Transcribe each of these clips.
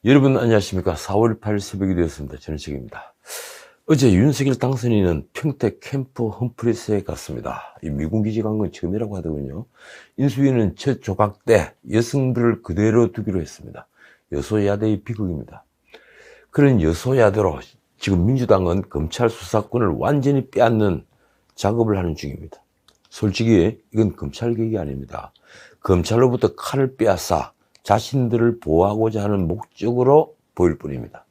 여러분 안녕하십니까. 4월 8일 새벽이 되었습니다. 저는 책입니다. 어제 윤석열 당선인은 평택 캠프 험프리스에 갔습니다. 이 미군 기지 간 건 처음이라고 하더군요. 인수위는 첫 조각 때 여성들을 그대로 두기로 했습니다. 여소야대의 비극입니다. 그런 여소야대로 지금 민주당은 검찰 수사권을 완전히 빼앗는 작업을 하는 중입니다. 솔직히 이건 검찰 개혁이 아닙니다. 검찰로부터 칼을 빼앗아 자신들을 보호하고자 하는 목적으로 보일 뿐입니다.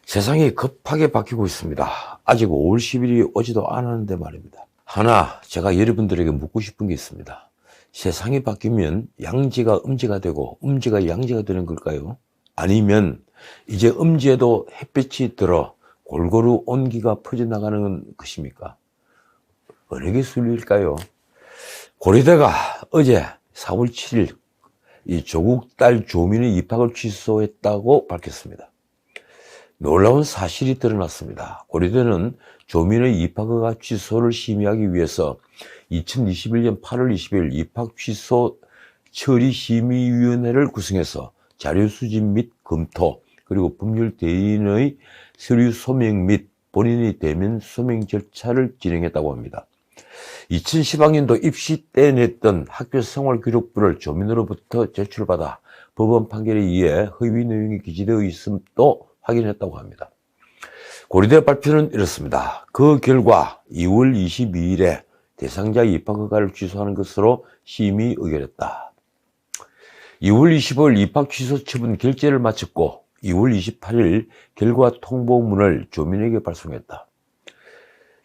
세상이 급하게 바뀌고 있습니다. 아직 5월 10일이 오지도 않았는데 말입니다. 하나 제가 여러분들에게 묻고 싶은 게 있습니다. 세상이 바뀌면 양지가 음지가 되고 음지가 양지가 되는 걸까요? 아니면 이제 음지에도 햇빛이 들어 골고루 온기가 퍼져나가는 것입니까? 어느 게 순리일까요? 고려대가 어제 4월 7일 이 조국 딸 조민의 입학을 취소했다고 밝혔습니다. 놀라운 사실이 드러났습니다. 고려대는 조민의 입학허가 취소를 심의하기 위해서 2021년 8월 20일 입학 취소 처리 심의위원회를 구성해서 자료 수집 및 검토 그리고 법률 대리인의 서류 소명 및 본인의 대면 소명 절차를 진행했다고 합니다. 2010학년도 입시 때 냈던 학교 생활기록부를 조민으로부터 제출받아 법원 판결에 의해 허위 내용이 기재되어 있음도 확인했다고 합니다. 고려대 발표는 이렇습니다. 그 결과 2월 22일에 대상자 입학허가를 취소하는 것으로 심의 의결했다. 2월 25일 입학 취소 처분 결재를 마쳤고 2월 28일 결과 통보문을 조민에게 발송했다.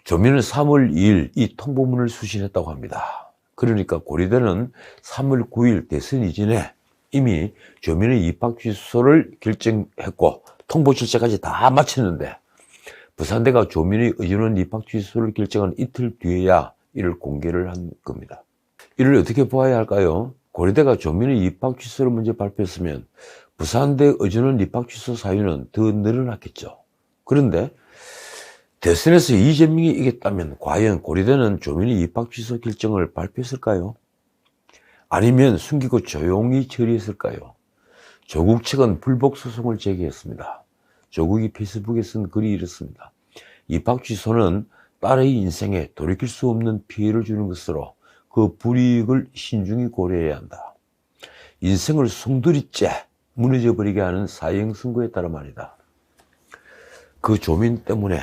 조민은 3월 2일 이 통보문을 수신했다고 합니다. 그러니까 고려대는 3월 9일 대선 이전에 이미 조민의 입학 취소를 결정했고 통보 절차까지 다 마쳤는데 부산대가 조민의 의전원 입학 취소를 결정한 이틀 뒤에야 이를 공개를 한 겁니다. 이를 어떻게 보아야 할까요? 고려대가 조민의 입학 취소를 먼저 발표했으면 부산대 의전원 입학 취소 사유는 더 늘어났겠죠. 그런데 대선에서 이재명이 이겼다면 과연 고려대는 조민의 입학 취소 결정을 발표했을까요? 아니면 숨기고 조용히 처리했을까요? 조국 측은 불복 소송을 제기했습니다. 조국이 페이스북에 쓴 글이 이렇습니다. 입학 취소는 딸의 인생에 돌이킬 수 없는 피해를 주는 것으로 그 불이익을 신중히 고려해야 한다. 인생을 송두리째 무너져 버리게 하는 사형 선고에 따른 말이다. 그 조민 때문에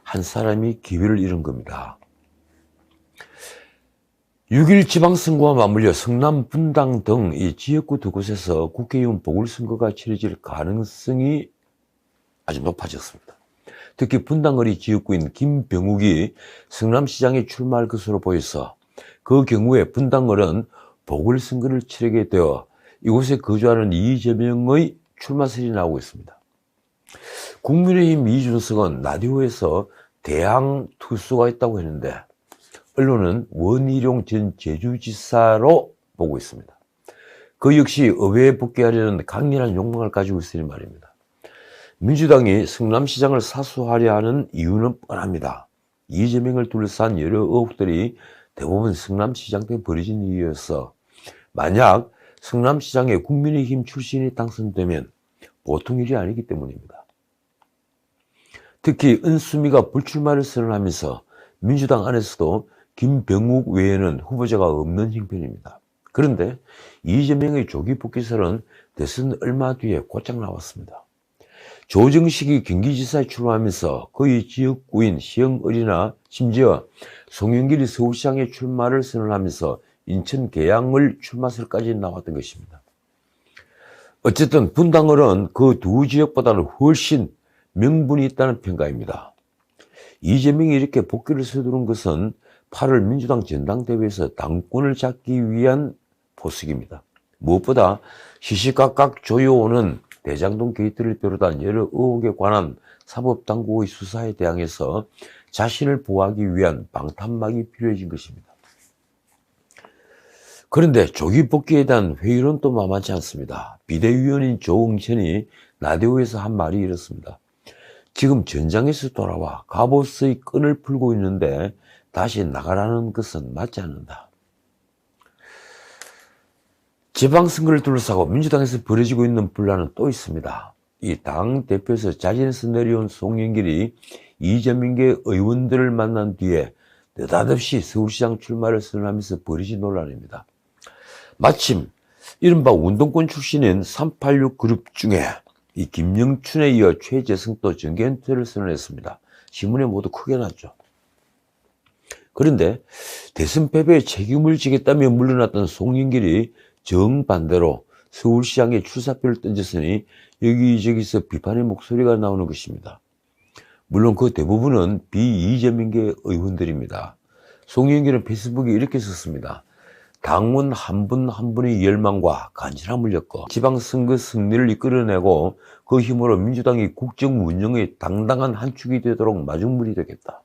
한 사람이 기회를 잃은 겁니다. 6일 지방선거와 맞물려 성남, 분당 등 이 지역구 두 곳에서 국회의원 보궐선거가 치러질 가능성이 아주 높아졌습니다. 특히 분당거리 지역구인 김병욱이 성남시장에 출마할 것으로 보여서 그 경우에 분당을은 보궐선거를 치르게 되어 이곳에 거주하는 이재명의 출마설이 나오고 있습니다. 국민의힘 이준석은 라디오에서 대항 투수가 있다고 했는데 언론은 원희룡 전 제주지사로 보고 있습니다. 그 역시 의회에 복귀하려는 강렬한 욕망을 가지고 있으니 말입니다. 민주당이 성남시장을 사수하려 하는 이유는 뻔합니다. 이재명을 둘러싼 여러 의혹들이 대부분 성남시장 때 벌어진 일이어서 만약 성남시장에 국민의힘 출신이 당선되면 보통 일이 아니기 때문입니다. 특히 은수미가 불출마를 선언하면서 민주당 안에서도 김병욱 외에는 후보자가 없는 형편입니다. 그런데 이재명의 조기 복귀설은 대선 얼마 뒤에 곧장 나왔습니다. 조정식이 경기지사에 출마하면서 그의 지역구인 시흥을이나 심지어 송영길이 서울시장에 출마를 선언하면서 인천 계양을 출마설까지 나왔던 것입니다. 어쨌든 분당을은 그 두 지역보다는 훨씬 명분이 있다는 평가입니다. 이재명이 이렇게 복귀를 서두른 것은 8월 민주당 전당대회에서 당권을 잡기 위한 포석입니다. 무엇보다 시시각각 조여오는 대장동 게이트를 비롯한 여러 의혹에 관한 사법당국의 수사에 대항해서 자신을 보호하기 위한 방탄막이 필요해진 것입니다. 그런데 조기 복귀에 대한 회의론도 만만치 않습니다. 비대위원인 조응천이 라디오에서 한 말이 이렇습니다. 지금 전장에서 돌아와 갑옷의 끈을 풀고 있는데 다시 나가라는 것은 맞지 않는다. 지방선거를 둘러싸고 민주당에서 벌어지고 있는 분란은 또 있습니다. 이 당 대표에서 자진해서 내려온 송영길이 이재명계 의원들을 만난 뒤에 느닷없이 서울시장 출마를 선언하면서 벌어진 논란입니다. 마침 이른바 운동권 출신인 386 그룹 중에 이 김영춘에 이어 최재성도 정계 은퇴를 선언했습니다. 신문에 모두 크게 났죠. 그런데 대선 패배에 책임을 지겠다며 물러났던 송영길이 정반대로 서울시장에 출사표를 던졌으니 여기저기서 비판의 목소리가 나오는 것입니다. 물론 그 대부분은 비이재명계 의원들입니다. 송영길은 페이스북에 이렇게 썼습니다. 당원 한 분 한 분의 열망과 간절함을 엮어 지방선거 승리를 이끌어내고 그 힘으로 민주당이 국정 운영의 당당한 한 축이 되도록 마중물이 되겠다.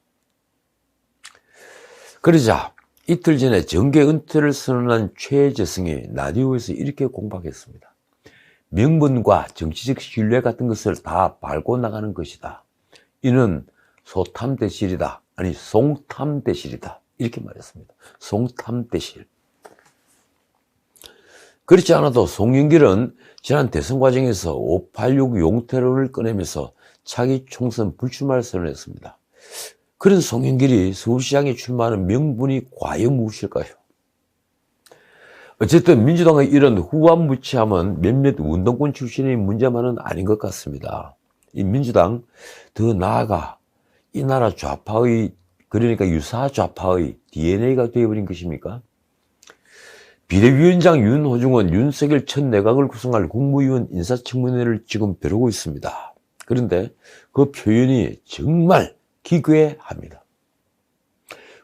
그러자 이틀 전에 정계 은퇴를 선언한 최재성이 라디오에서 이렇게 공박했습니다. 명분과 정치적 신뢰 같은 것을 다 밟고 나가는 것이다. 이는 소탐대실이다. 아니 송탐대실이다. 이렇게 말했습니다. 송탐대실. 그렇지 않아도 송영길은 지난 대선 과정에서 586 용태론을 꺼내면서 차기 총선 불출마를 선언했습니다. 그런 송영길이 서울시장에 출마하는 명분이 과연 무엇일까요? 어쨌든 민주당의 이런 후한무치함은 몇몇 운동권 출신의 문제만은 아닌 것 같습니다. 이 민주당, 더 나아가 이 나라 좌파의, 그러니까 유사 좌파의 DNA가 되어버린 것입니까? 비대위원장 윤호중은 윤석열 첫 내각을 구성할 국무위원 인사청문회를 지금 벼르고 있습니다. 그런데 그 표현이 정말 기괴합니다.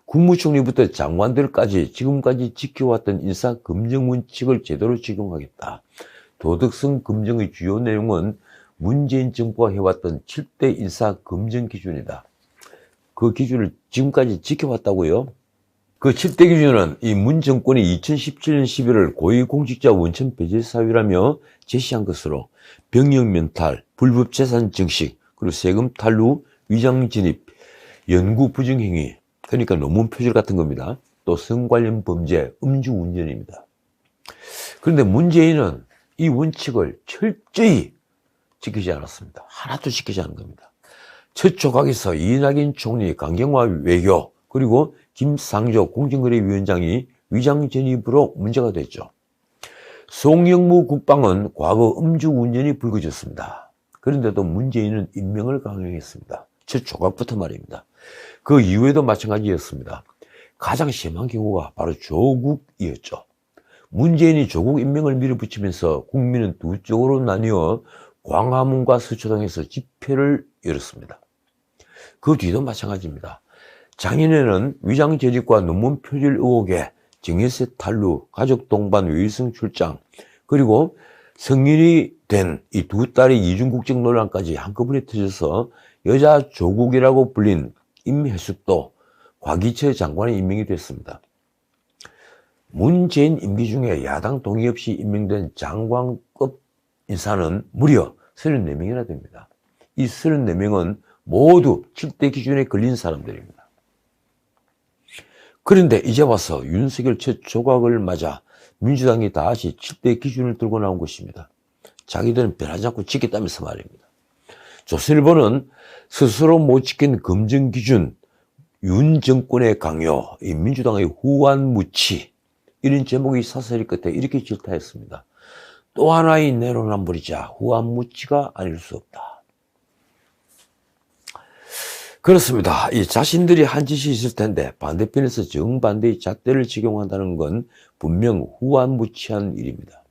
국무총리부터 장관들까지 지금까지 지켜왔던 인사검증원칙을 제대로 적용하겠다. 도덕성 검증의 주요 내용은 문재인 정부가 해왔던 7대 인사검증 기준이다. 그 기준을 지금까지 지켜왔다고요? 그 7대 기준은 이 문 정권이 2017년 11월 고위공직자 원천 배제 사유라며 제시한 것으로 병역 면탈, 불법 재산 증식, 그리고 세금 탈루, 위장 진입, 연구 부정 행위, 그러니까 논문 표절 같은 겁니다. 또 성 관련 범죄, 음주운전입니다. 그런데 문재인은 이 원칙을 철저히 지키지 않았습니다. 하나도 지키지 않은 겁니다. 첫 조각에서 이낙연 총리, 강경화 외교, 그리고 김상조 공정거래위원장이 위장 진입으로 문제가 됐죠. 송영무 국방은 과거 음주운전이 불거졌습니다. 그런데도 문재인은 임명을 강행했습니다. 첫 조각부터 말입니다. 그 이후에도 마찬가지였습니다. 가장 심한 경우가 바로 조국이었죠. 문재인이 조국 임명을 밀어붙이면서 국민은 두 쪽으로 나뉘어 광화문과 서초동에서 집회를 열었습니다. 그 뒤도 마찬가지입니다. 작년에는 위장 재직과 논문 표절 의혹에 증여세 탈루, 가족 동반 외유성 출장, 그리고 성인이 된 이 두 딸의 이중국적 논란까지 한꺼번에 터져서 여자 조국이라고 불린 임혜숙도 과기처 장관에 임명이 됐습니다. 문재인 임기 중에 야당 동의 없이 임명된 장관급 인사는 무려 34명이나 됩니다. 이 34명은 모두 7대 기준에 걸린 사람들입니다. 그런데 이제 와서 윤석열 첫 조각을 맞아 민주당이 다시 7대 기준을 들고 나온 것입니다. 자기들은 변하지 않고 지켰다면서 말입니다. 조선일보는 스스로 못 지킨 검증 기준, 윤 정권의 강요, 이 민주당의 후한무치, 이런 제목이 사설이 끝에 이렇게 질타했습니다. 또 하나의 내로남불이자 후한무치가 아닐 수 없다. 그렇습니다. 이 자신들이 한 짓이 있을 텐데 반대편에서 정반대의 잣대를 적용한다는 건 분명 후한무치한 일입니다.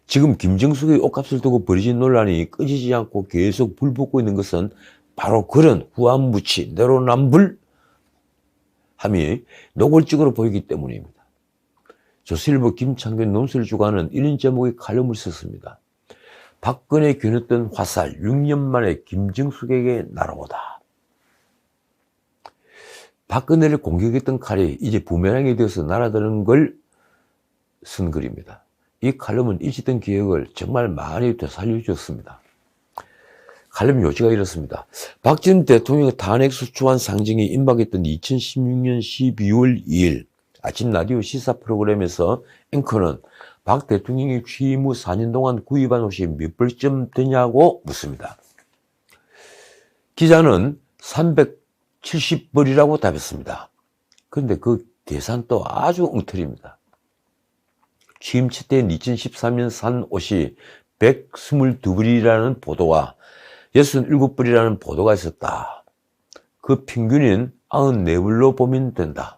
지금 김정숙의 옷값을 두고 벌어진 논란이 꺼지지 않고 계속 불붙고 있는 것은 바로 그런 후한무치, 내로남불함이 노골적으로 보이기 때문입니다. 조선일보 김창균 논설주간은 이런 제목의 칼럼을 썼습니다. 박근혜 겨눴던 화살 6년 만에 김정숙에게 날아오다. 박근혜를 공격했던 칼이 이제 부메랑이 되어서 날아드는 걸 쓴 글입니다. 이 칼럼은 잊었던 기억을 정말 많이 되살려주었습니다. 칼럼 요지가 이렇습니다. 박 전 대통령의 탄핵 소추안 상징이 임박했던 2016년 12월 2일 아침 라디오 시사 프로그램에서 앵커는 박 대통령이 취임 후 4년 동안 구입한 옷이 몇 벌쯤 되냐고 묻습니다. 기자는 370벌이라고 답했습니다. 그런데 그 계산도 아주 엉터리입니다. 취임 첫 때인 2013년 산 옷이 122벌이라는 보도와 67벌이라는 보도가 있었다. 그 평균인 94벌로 보면 된다.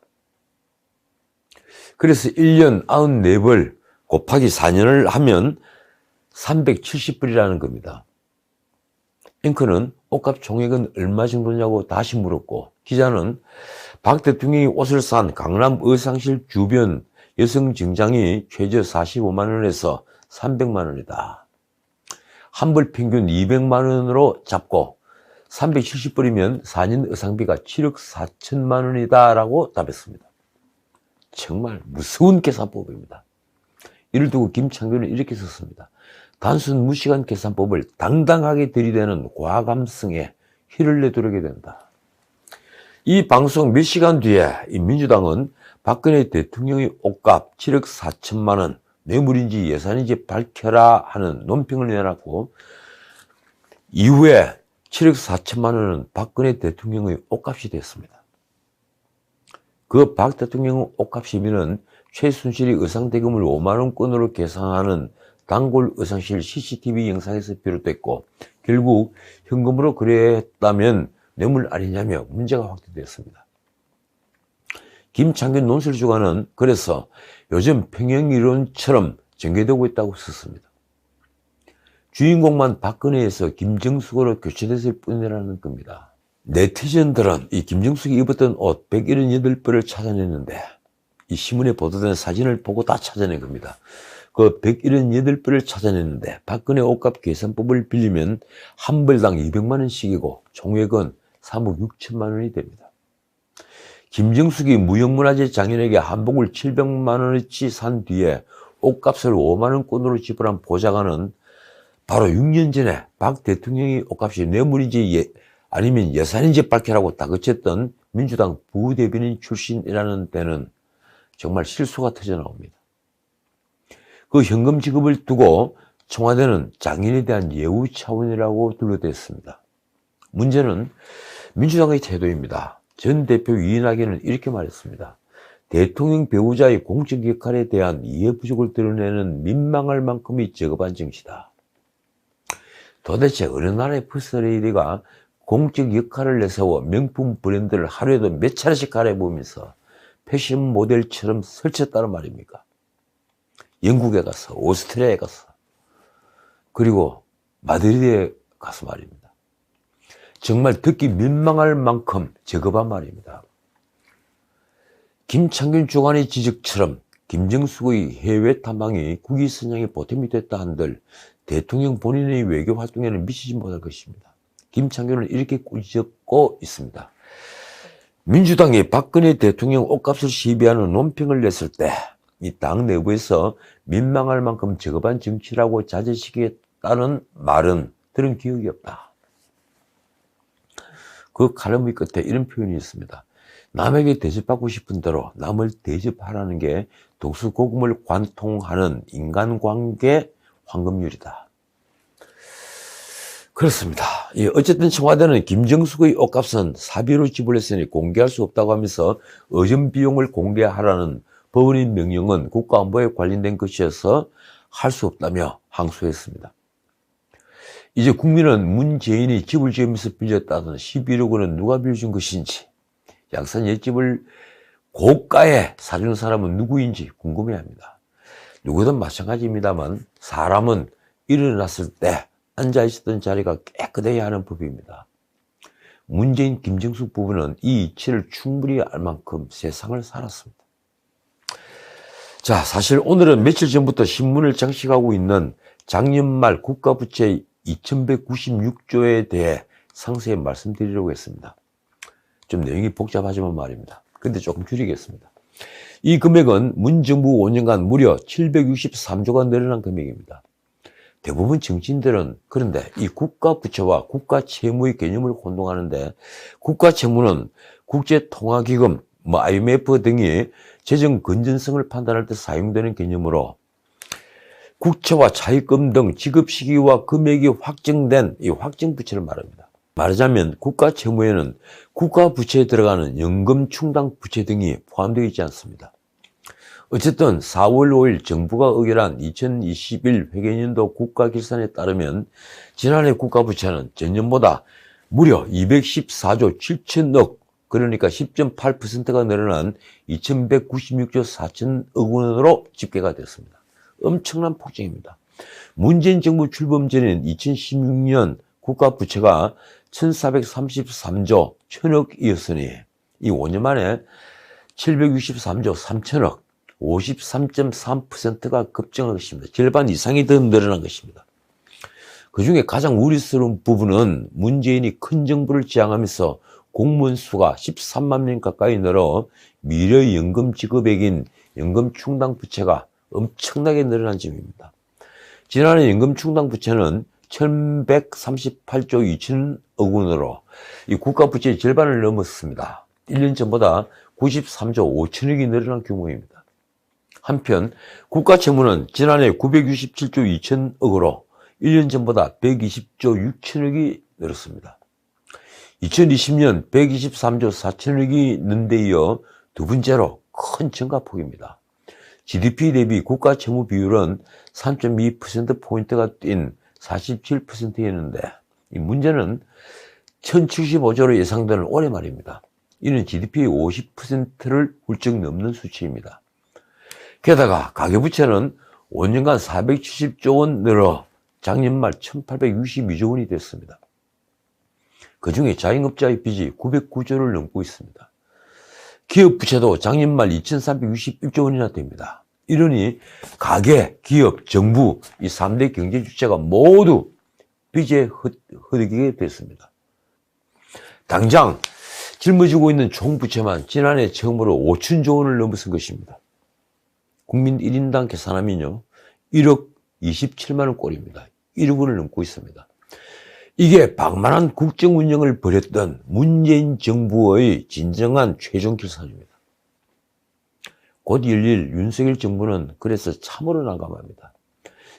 그래서 1년 94벌 곱하기 4년을 하면 370벌이라는 겁니다. 앵커는 옷값 총액은 얼마 정도냐고 다시 물었고, 기자는 박 대통령이 옷을 산 강남 의상실 주변 여성 정장이 최저 45만 원에서 300만 원이다. 한 벌 평균 200만 원으로 잡고 370벌이면 4년 의상비가 7억 4천만 원이다 라고 답했습니다. 정말 무서운 계산법입니다. 이를 두고 김창규는 이렇게 썼습니다. 단순 무식한 계산법을 당당하게 들이대는 과감성에 힐을 내두르게 된다. 이 방송 몇 시간 뒤에 이 민주당은 박근혜 대통령의 옷값 7억 4천만 원 뇌물인지 예산인지 밝혀라 하는 논평을 내놨고, 이후에 7억 4천만 원은 박근혜 대통령의 옷값이 됐습니다. 그 박 대통령의 옷값이면은 최순실이 의상대금을 5만 원권으로 계산하는 단골 의상실 CCTV 영상에서 비롯됐고, 결국 현금으로 거래했다면 뇌물 아니냐며 문제가 확대됐습니다. 김창균 논설주간은 그래서 요즘 평행이론처럼 전개되고 있다고 썼습니다. 주인공만 박근혜에서 김정숙으로 교체됐을 뿐이라는 겁니다. 네티즌들은 이 김정숙이 입었던 옷 178벌을 찾아냈는데, 이 신문에 보도된 사진을 보고 다 찾아낸 겁니다. 그 178벌을 찾아냈는데 박근혜 옷값 계산법을 빌리면 한 벌당 200만 원씩이고 총액은 3억 6천만 원이 됩니다. 김정숙이 무형문화재 장인에게 한복을 700만 원어치 산 뒤에 옷값을 5만 원권으로 지불한 보좌관은 바로 6년 전에 박 대통령이 옷값이 뇌물인지 아니면 예산인지 밝히라고 다그쳤던 민주당 부대변인 출신이라는 데는 정말 실수가 터져나옵니다. 그 현금 지급을 두고 청와대는 장인에 대한 예우 차원이라고 둘러댔습니다. 문제는 민주당의 태도입니다. 전 대표 이인학에는 이렇게 말했습니다. 대통령 배우자의 공적 역할에 대한 이해 부족을 드러내는 민망할 만큼이 저급한 정치다. 도대체 어느 나라의 퍼스트레이디가 공적 역할을 내세워 명품 브랜드를 하루에도 몇 차례씩 갈아입으면서 패션 모델처럼 설쳤다는 말입니까? 영국에 가서, 오스트리아에 가서, 그리고 마드리드에 가서 말입니다. 정말 듣기 민망할 만큼 저급한 말입니다. 김창균 주간의 지적처럼 김정숙의 해외 탐방이 국위 선양의 보탬이 됐다 한들 대통령 본인의 외교 활동에는 미치지 못할 것입니다. 김창균은 이렇게 꾸짖고 있습니다. 민주당이 박근혜 대통령 옷값을 시비하는 논평을 냈을 때 이 당 내부에서 민망할 만큼 저급한 정치라고 자제시키겠다는 말은 들은 기억이 없다. 그 칼럼의 끝에 이런 표현이 있습니다. 남에게 대접받고 싶은 대로 남을 대접하라는 게 독수고금을 관통하는 인간관계 황금률이다. 그렇습니다. 어쨌든 청와대는 김정숙의 옷값은 사비로 지불했으니 공개할 수 없다고 하면서 의전 비용을 공개하라는 법원의 명령은 국가안보에 관련된 것이어서 할 수 없다며 항소했습니다. 이제 국민은 문재인이 집을 지으면서 빌렸다던 11억 원은 누가 빌려준 것인지, 양산 옛집을 고가에 사주는 사람은 누구인지 궁금해합니다. 누구든 마찬가지입니다만 사람은 일어났을 때 앉아있었던 자리가 깨끗해야 하는 법입니다. 문재인, 김정숙 부부는 이 이치를 충분히 알 만큼 세상을 살았습니다. 자, 사실 오늘은 며칠 전부터 신문을 장식하고 있는 작년 말 국가부채 2196조에 대해 상세히 말씀드리려고 했습니다. 좀 내용이 복잡하지만 말입니다. 근데 조금 줄이겠습니다. 이 금액은 문 정부 5년간 무려 763조가 늘어난 금액입니다. 대부분 정치인들은 그런데 이 국가부채와 국가채무의 개념을 혼동하는데, 국가채무는 국제통화기금, IMF 등이 재정 건전성을 판단할 때 사용되는 개념으로 국채와 차입금 등 지급 시기와 금액이 확정된 이 확정부채를 말합니다. 말하자면 국가채무에는 국가부채에 들어가는 연금 충당 부채 등이 포함되어 있지 않습니다. 어쨌든 4월 5일 정부가 의결한 2021 회계연도 국가결산에 따르면 지난해 국가부채는 전년보다 무려 214조 7천억, 그러니까 10.8%가 늘어난 2196조 4천억 원으로 집계가 됐습니다. 엄청난 폭증입니다. 문재인 정부 출범 전인 2016년 국가부채가 1433조 1000억이었으니 이 5년 만에 763조 3천억, 53.3%가 급증한 것입니다. 절반 이상이 더 늘어난 것입니다. 그 중에 가장 우려스러운 부분은 문재인이 큰 정부를 지향하면서 공무원 수가 13만 명 가까이 늘어 미래 연금 지급액인 연금 충당 부채가 엄청나게 늘어난 점입니다. 지난해 연금 충당 부채는 1138조 2천억 원으로 이 국가 부채의 절반을 넘었습니다. 1년 전보다 93조 5천억이 늘어난 규모입니다. 한편 국가 채무는 지난해 967조 2천억으로 1년 전보다 120조 6천억이 늘었습니다. 2020년 123조 4천억이 는 데 이어 두 번째로 큰 증가폭입니다. GDP 대비 국가 채무 비율은 3.2%포인트가 뛴 47%였는데 이 문제는 1075조로 예상되는 올해 말입니다. 이는 GDP의 50%를 훌쩍 넘는 수치입니다. 게다가 가계부채는 5년간 470조 원 늘어 작년 말 1862조 원이 됐습니다. 그 중에 자영업자의 빚이 909조를 넘고 있습니다. 기업 부채도 작년 말 2361조 원이나 됩니다. 이러니 가계, 기업, 정부 이 3대 경제 주체가 모두 빚에 허덕이게 됐습니다. 당장 짊어지고 있는 총부채만 지난해 처음으로 5천조 원을 넘어선 것입니다. 국민 1인당 계산하면요 1억 27만원 꼴입니다. 1억 원을 넘고 있습니다. 이게 방만한 국정 운영을 벌였던 문재인 정부의 진정한 최종 결산입니다. 곧 열릴 윤석열 정부는 그래서 참으로 난감합니다.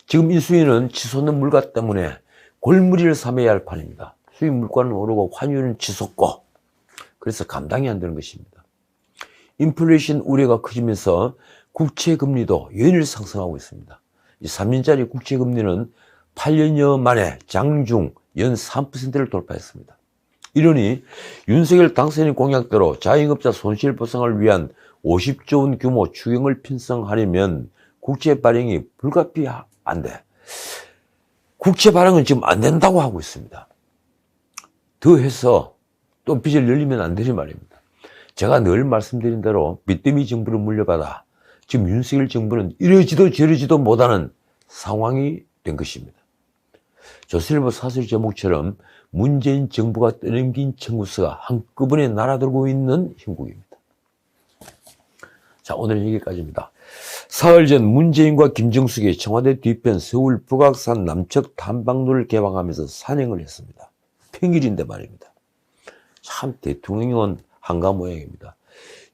지금 인수위는 치솟는 물가 때문에 골무리를 삼아야 할 판입니다. 수입 물가는 오르고 환율은 치솟고 그래서 감당이 안 되는 것입니다. 인플레이션 우려가 커지면서 국채금리도 연일 상승하고 있습니다. 이 3년짜리 국채금리는 8년여 만에 장중 연 3%를 돌파했습니다. 이러니 윤석열 당선인 공약대로 자영업자 손실보상을 위한 50조 원 규모 추경을 편성하려면 국채 발행이 불가피 안 돼. 국채 발행은 지금 안 된다고 하고 있습니다. 더해서 또 빚을 늘리면 안 되는 말입니다. 제가 늘 말씀드린 대로 밑더미 정부를 물려받아 지금 윤석열 정부는 이러지도 저러지도 못하는 상황이 된 것입니다. 조선일보 사설 제목처럼 문재인 정부가 떠넘긴 청구서가 한꺼번에 날아들고 있는 형국입니다. 자, 오늘은 여기까지입니다. 사흘 전 문재인과 김정숙이 청와대 뒤편 서울 북악산 남측 탐방로를 개방하면서 산행을 했습니다. 평일인데 말입니다. 참 대통령은 한가 모양입니다.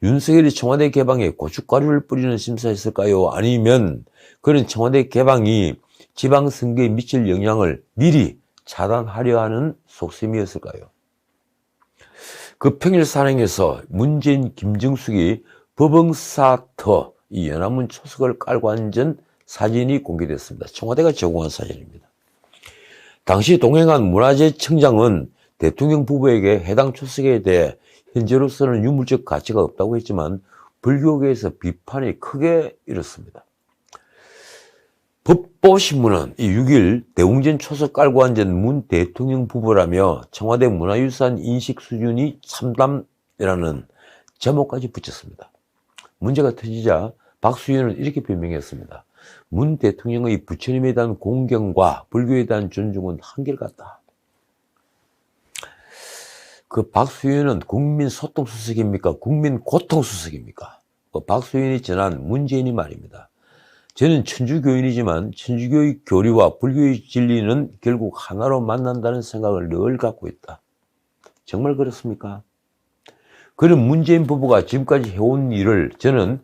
윤석열이 청와대 개방에 고춧가루를 뿌리는 심사였을까요? 아니면 그런 청와대 개방이 지방선거에 미칠 영향을 미리 차단하려 하는 속셈이었을까요? 그 평일 산행에서 문재인, 김정숙이 법응사터 이 연안문 초석을 깔고 앉은 사진이 공개됐습니다. 청와대가 제공한 사진입니다. 당시 동행한 문화재청장은 대통령 부부에게 해당 초석에 대해 현재로서는 유물적 가치가 없다고 했지만 불교계에서 비판이 크게 일었습니다. 법보신문은 6일 대웅전 초석 깔고 앉은 문 대통령 부부라며 청와대 문화유산 인식 수준이 참담이라는 제목까지 붙였습니다. 문제가 터지자 박수현은 이렇게 변명했습니다. 문 대통령의 부처님에 대한 공경과 불교에 대한 존중은 한결같다. 그 박수현은 국민 소통수석입니까? 국민 고통수석입니까? 박수현이 전한 문재인이 말입니다. 저는 천주교인이지만 천주교의 교리와 불교의 진리는 결국 하나로 만난다는 생각을 늘 갖고 있다. 정말 그렇습니까? 그런 문재인 부부가 지금까지 해온 일을 저는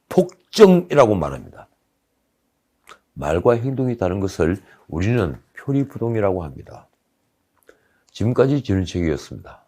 폭정이라고 말합니다. 말과 행동이 다른 것을 우리는 표리부동이라고 합니다. 지금까지 전은책이었습니다.